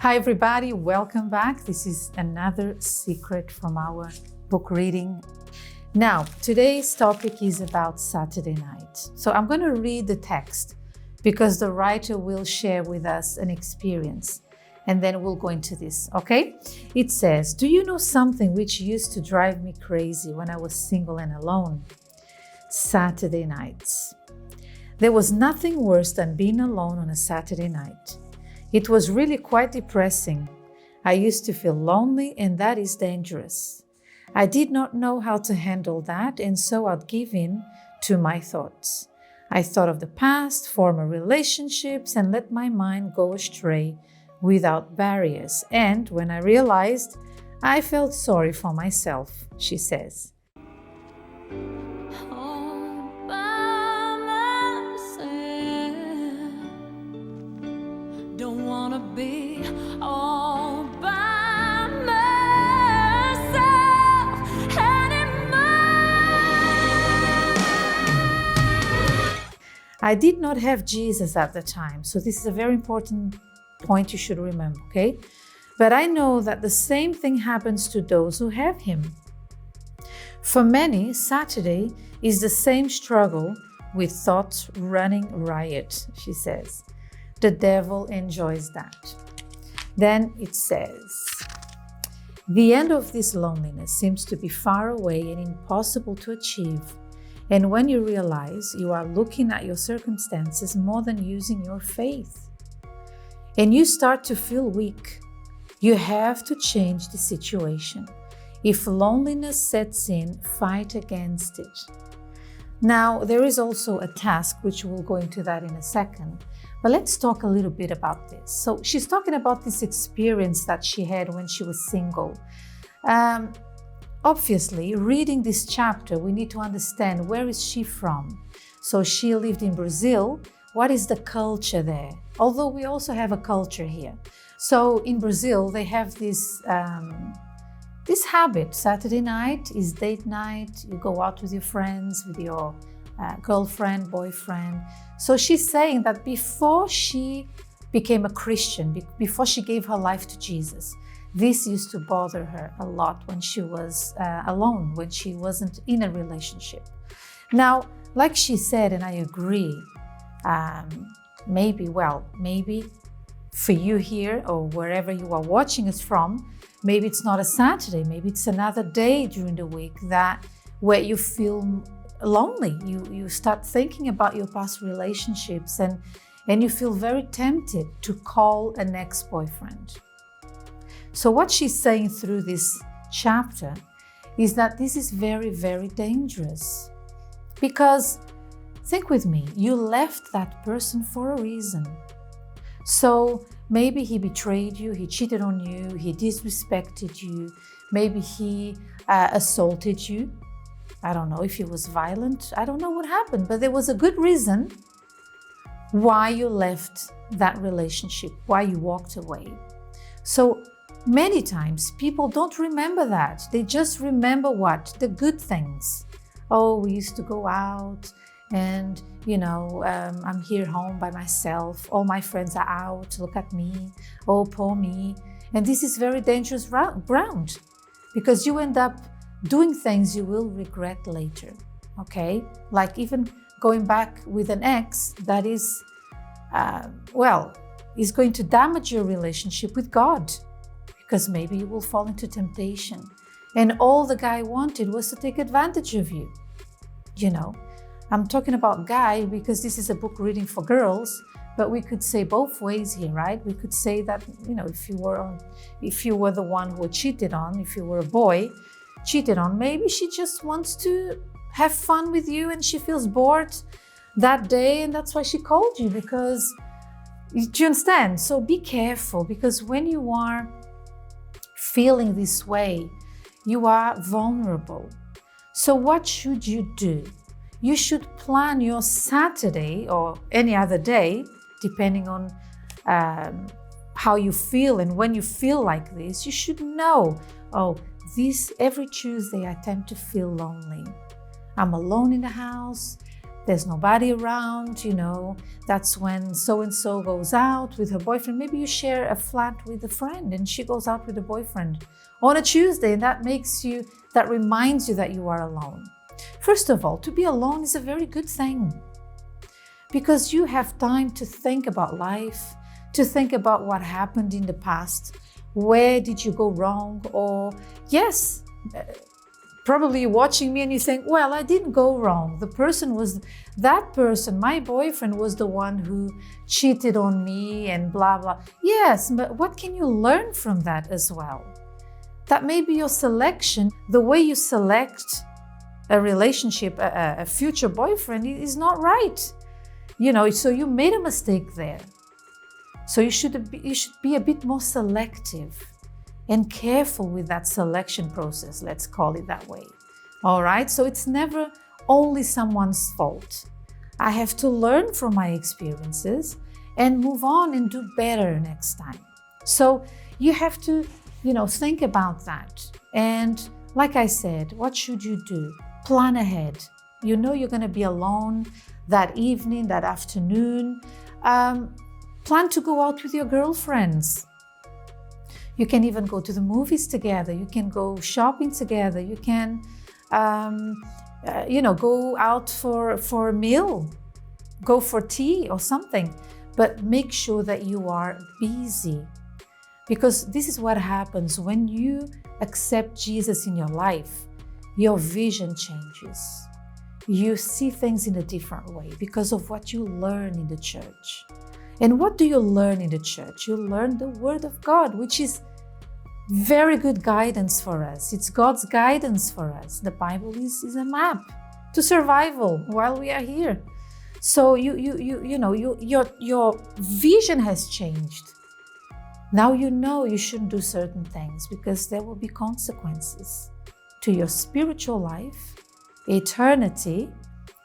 Hi everybody, welcome back. This is another secret from our book reading. Now, today's topic is about Saturday night. So I'm going to read the text because the writer will share with us an experience and then we'll go into this, okay? It says, "Do you know something which used to drive me crazy when I was single and alone? Saturday nights. There was nothing worse than being alone on a Saturday night. It was really quite depressing. I used to feel lonely, and that is dangerous. I did not know how to handle that, and so I'd give in to my thoughts. I thought of the past, former relationships, and let my mind go astray without barriers. And when I realized, I felt sorry for myself," she says. Don't wanna be all by myself anymore. I did not have Jesus at the time, so this is a very important point you should remember, okay? But I know that the same thing happens to those who have him. For many, Saturday is the same struggle with thoughts running riot, she says. The devil enjoys that. Then it says, "The end of this loneliness seems to be far away and impossible to achieve. And when you realize you are looking at your circumstances more than using your faith, and you start to feel weak, you have to change the situation. If loneliness sets in, fight against it." Now, there is also a task, which we'll go into that in a second. But let's talk a little bit about this. So she's talking about this experience that she had when she was single. Obviously, reading this chapter, we need to understand where is she from. So she lived in Brazil. What is the culture there? Although we also have a culture here. So in Brazil, they have this habit. Saturday night is date night. You go out with your friends, with your girlfriend, boyfriend. So she's saying that before she became a Christian, before she gave her life to Jesus, this used to bother her a lot when she was alone, when she wasn't in a relationship. Now, like she said, and I agree, maybe for you here or wherever you are watching us from, maybe it's not a Saturday, maybe it's another day during the week where you feel lonely. You start thinking about your past relationships and you feel very tempted to call an ex-boyfriend. So what she's saying through this chapter is that this is very, very dangerous. Because think with me, you left that person for a reason. So maybe he betrayed you, he cheated on you, he disrespected you, maybe he assaulted you. I don't know if he was violent. I don't know what happened, but there was a good reason why you left that relationship, why you walked away. So many times people don't remember that. They just remember what? The good things. Oh, we used to go out and, I'm here home by myself. All my friends are out. Look at me. Oh, poor me. And this is very dangerous ground because you end up doing things you will regret later, okay? Like even going back with an ex that is, is going to damage your relationship with God because maybe you will fall into temptation. And all the guy wanted was to take advantage of you. I'm talking about guy because this is a book reading for girls, but we could say both ways here, right? We could say that, if you were the one who cheated on, if you were a boy, cheated on, maybe she just wants to have fun with you and she feels bored that day and that's why she called you because, do you understand? So be careful because when you are feeling this way, you are vulnerable. So what should you do? You should plan your Saturday or any other day, depending on how you feel and when you feel like this, you should know, every Tuesday I tend to feel lonely. I'm alone in the house. there's nobody around, that's when so-and-so goes out with her boyfriend. Maybe you share a flat with a friend and she goes out with a boyfriend on a Tuesday, and that reminds you that you are alone. First of all, to be alone is a very good thing because you have time to think about life, to think about what happened in the past. Where did you go wrong? Or yes, probably you're watching me and you think, well, I didn't go wrong. That person, my boyfriend was the one who cheated on me and blah, blah. Yes, but what can you learn from that as well? That maybe your selection, the way you select a relationship, a future boyfriend is not right. So you made a mistake there. So you should be a bit more selective and careful with that selection process, let's call it that way. All right, so it's never only someone's fault. I have to learn from my experiences and move on and do better next time. So you have to, think about that. And like I said, what should you do? Plan ahead. You're going to be alone that evening, that afternoon. Plan to go out with your girlfriends. You can even go to the movies together. You can go shopping together. You can, go out for a meal, go for tea or something. But make sure that you are busy, because this is what happens when you accept Jesus in your life. Your vision changes. You see things in a different way because of what you learn in the church. And what do you learn in the church? You learn the Word of God, which is very good guidance for us. It's God's guidance for us. The Bible is a map to survival while we are here. So your vision has changed. Now you shouldn't do certain things because there will be consequences to your spiritual life, eternity,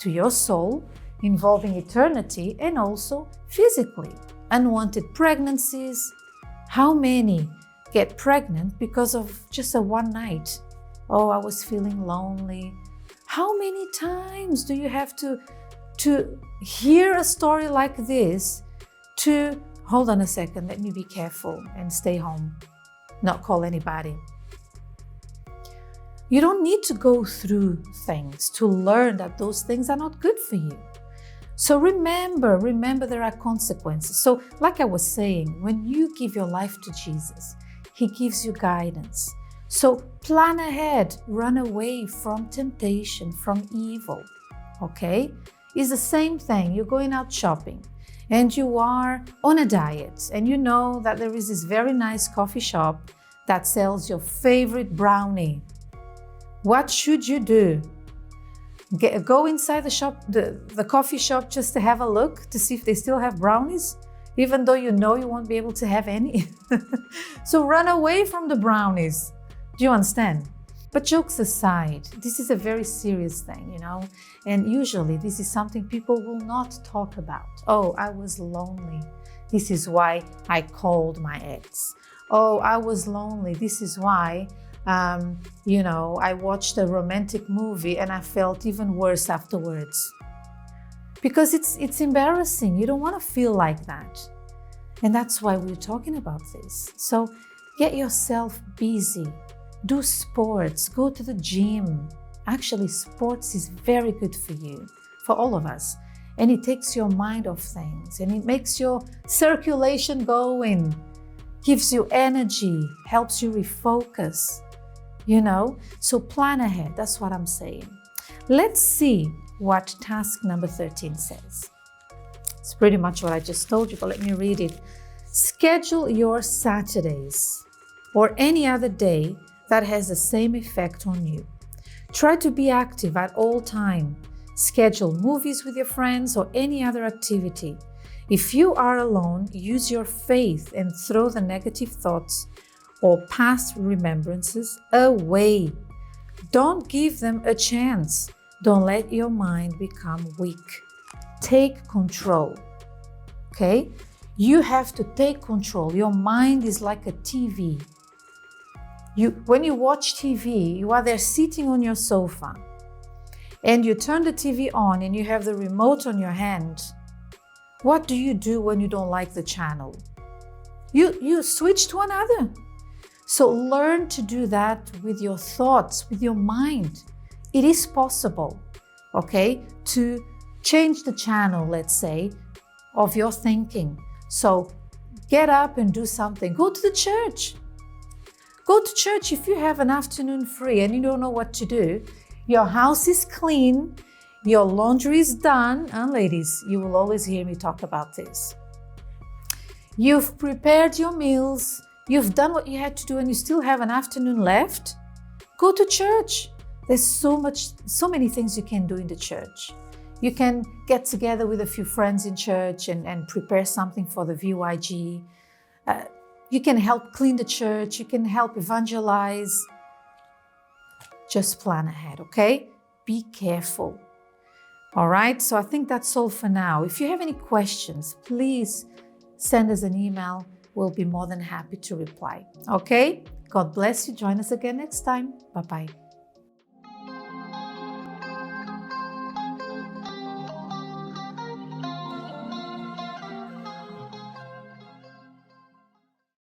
to your soul, involving eternity, and also physically. Unwanted pregnancies. How many get pregnant because of just a one night? Oh, I was feeling lonely. How many times do you have to hear a story like this to, hold on a second, let me be careful and stay home, not call anybody? You don't need to go through things to learn that those things are not good for you. So remember there are consequences. So like I was saying, when you give your life to Jesus, He gives you guidance. So plan ahead, run away from temptation, from evil, okay? It's the same thing. You're going out shopping and you are on a diet and you know that there is this very nice coffee shop that sells your favorite brownie. What should you do? Go inside the shop, the coffee shop, just to have a look to see if they still have brownies, even though you know you won't be able to have any. So run away from the brownies. Do you understand? But jokes aside, this is a very serious thing, and usually this is something people will not talk about. Oh, I was lonely. This is why I called my ex. Oh, I was lonely. This is why I watched a romantic movie and I felt even worse afterwards. Because it's embarrassing. You don't want to feel like that. And that's why we're talking about this. So get yourself busy. Do sports. Go to the gym. Actually, sports is very good for you, for all of us. And it takes your mind off things and it makes your circulation going, gives you energy, helps you refocus. So plan ahead. That's what I'm saying. Let's see what task number 13 says. It's pretty much what I just told you, but let me read it. Schedule your Saturdays or any other day that has the same effect on you. Try to be active at all time. Schedule movies with your friends or any other activity. If you are alone, use your faith and throw the negative thoughts or past remembrances away. Don't give them a chance. Don't let your mind become weak. Take control, okay? You have to take control. Your mind is like a TV. When you watch TV, you are there sitting on your sofa and you turn the TV on and you have the remote on your hand, what do you do when you don't like the channel? You switch to another. So learn to do that with your thoughts, with your mind. It is possible, okay, to change the channel, let's say, of your thinking. So get up and do something. Go to the church. Go to church if you have an afternoon free and you don't know what to do. Your house is clean, your laundry is done, and ladies, you will always hear me talk about this. You've prepared your meals, you've done what you had to do, and you still have an afternoon left. Go to church. There's so many things you can do in the church. You can get together with a few friends in church and prepare something for the VYG. You can help clean the church. You can help evangelize. Just plan ahead, okay? Be careful. All right, so I think that's all for now. If you have any questions, please send us an email. We'll be more than happy to reply, okay? God bless you. Join us again next time. Bye-bye.